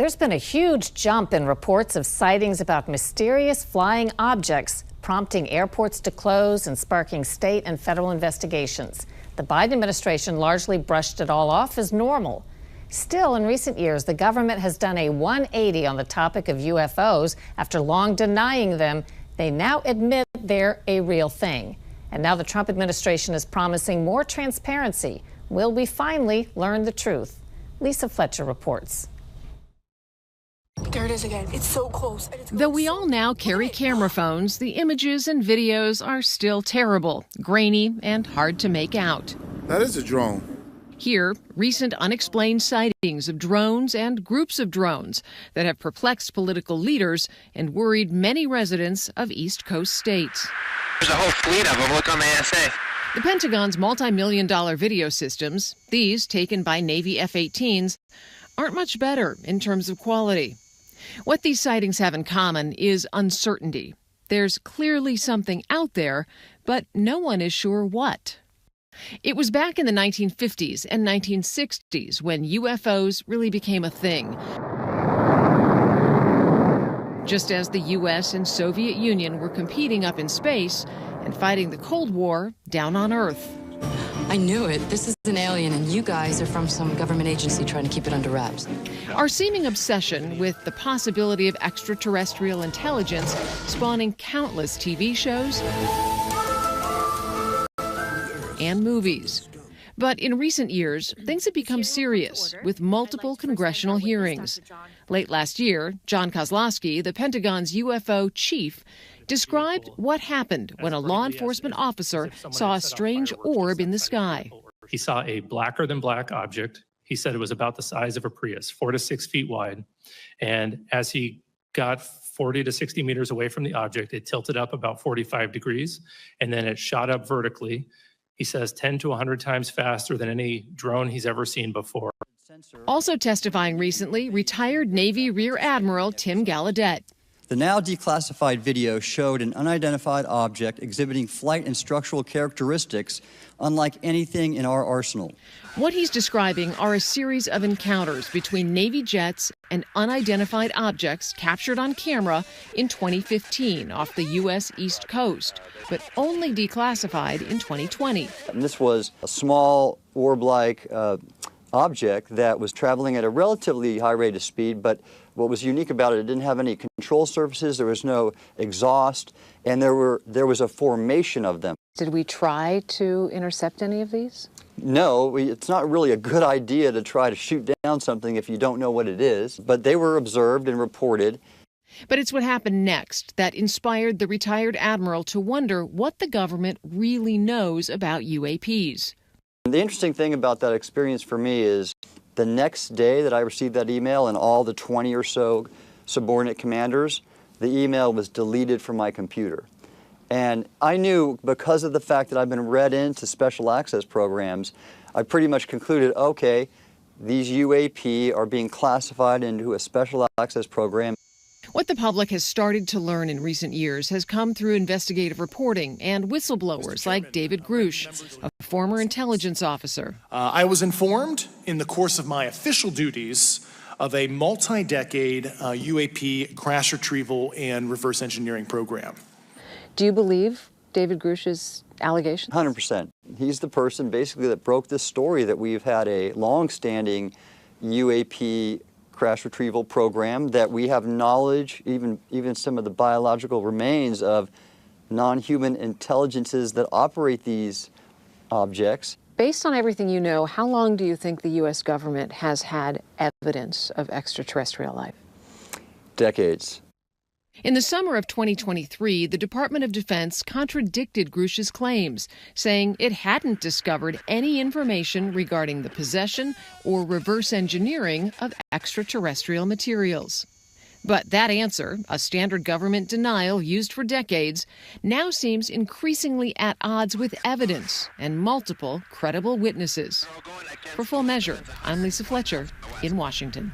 There's been a huge jump in reports of sightings about mysterious flying objects, prompting airports to close and sparking state and federal investigations. The Biden administration largely brushed it all off as normal. Still, in recent years, the government has done a 180 on the topic of UFOs. After long denying them, they now admit they're a real thing. And now the Trump administration is promising more transparency. Will we finally learn the truth? Lisa Fletcher reports. There it is again. It's so close. Though we all now carry camera phones, the images and videos are still terrible, grainy, and hard to make out. That is a drone. Here, recent unexplained sightings of drones and groups of drones that have perplexed political leaders and worried many residents of East Coast states. There's a whole fleet of them. Look on the ASA. The Pentagon's multi-million-dollar video systems, these taken by Navy F-18s, aren't much better in terms of quality. What these sightings have in common is uncertainty. There's clearly something out there, but no one is sure what. It was back in the 1950s and 1960s when UFOs really became a thing. Just as the U.S. and Soviet Union were competing up in space and fighting the Cold War down on Earth. I knew it. This is an alien, and you guys are from some government agency trying to keep it under wraps. Our seeming obsession with the possibility of extraterrestrial intelligence spawning countless TV shows and movies. But in recent years, things have become serious with multiple congressional hearings. Late last year, John Kozlowski, the Pentagon's UFO chief, described what happened when a law enforcement officer saw a strange orb in the sky. He saw a blacker than black object. He said it was about the size of a Prius, 4 to 6 feet wide. And as he got 40 to 60 meters away from the object, it tilted up about 45 degrees, and then it shot up vertically. He says 10 to 100 times faster than any drone he's ever seen before. Also testifying recently, retired Navy Rear Admiral Tim Gallaudet. The now declassified video showed an unidentified object exhibiting flight and structural characteristics unlike anything in our arsenal. What he's describing are a series of encounters between Navy jets and unidentified objects captured on camera in 2015 off the U.S. East Coast, but only declassified in 2020. And this was a small orb-like object that was traveling at a relatively high rate of speed, but what was unique about it, it didn't have any control surfaces, there was no exhaust, and there was a formation of them. Did we try to intercept any of these? No, it's not really a good idea to try to shoot down something if you don't know what it is, but they were observed and reported. But it's what happened next that inspired the retired admiral to wonder what the government really knows about UAPs. The interesting thing about that experience for me is the next day that I received that email and all the 20 or so subordinate commanders, the email was deleted from my computer. And I knew because of the fact that I've been read into special access programs, I pretty much concluded, okay, these UAP are being classified into a special access program. What the public has started to learn in recent years has come through investigative reporting and whistleblowers like David Grush, a former intelligence officer. I was informed in the course of my official duties of a multi-decade UAP crash retrieval and reverse engineering program. Do you believe David Grush's allegations? 100%. He's the person basically that broke this story that we've had a long-standing UAP crash retrieval program, that we have knowledge, even some of the biological remains of non-human intelligences that operate these objects. Based on everything you know, how long do you think the U.S. government has had evidence of extraterrestrial life? Decades. In the summer of 2023, the Department of Defense contradicted Grush's claims, saying it hadn't discovered any information regarding the possession or reverse engineering of extraterrestrial materials. But that answer, a standard government denial used for decades, now seems increasingly at odds with evidence and multiple credible witnesses. For Full Measure, I'm Lisa Fletcher in Washington.